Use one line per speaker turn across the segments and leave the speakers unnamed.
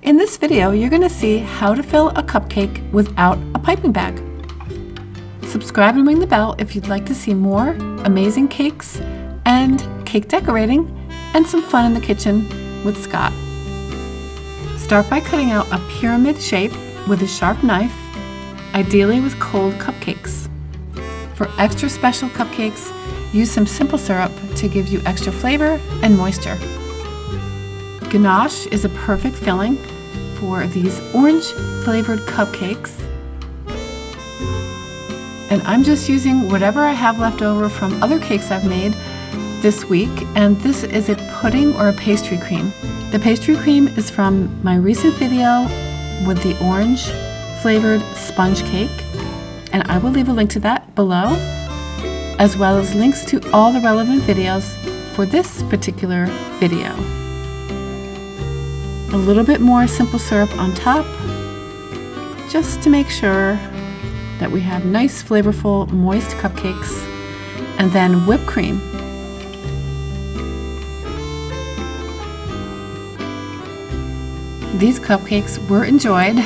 In this video, you're going to see how to fill a cupcake without a piping bag. Subscribe and ring the bell if you'd like to see more amazing cakes and cake decorating and some fun in the kitchen with Scott. Start by cutting out a pyramid shape with a sharp knife, ideally with cold cupcakes. For extra special cupcakes, use some simple syrup to give you extra flavor and moisture. Ganache is a perfect filling for these orange flavored cupcakes. And I'm just using whatever I have left over from other cakes I've made this week, and this is a pudding or a pastry cream. The pastry cream is from my recent video with the orange flavored sponge cake, and I will leave a link to that below, as well as links to all the relevant videos for this particular video. A little bit more simple syrup on top, just to make sure that we have nice, flavorful, moist cupcakes, and then whipped cream. These cupcakes were enjoyed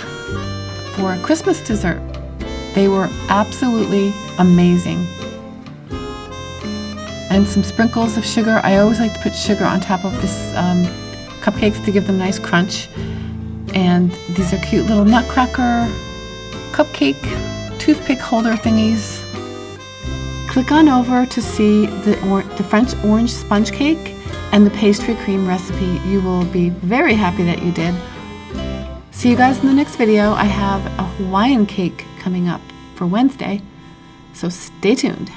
for a Christmas dessert. They were absolutely amazing. And some sprinkles of sugar. I always like to put sugar on top of this cupcakes to give them a nice crunch. And these are cute little nutcracker cupcake toothpick holder thingies. Click on over to see the French orange sponge cake and the pastry cream recipe. You will be very happy that you did. See you guys in the next video. I have a Hawaiian cake coming up for Wednesday, so stay tuned.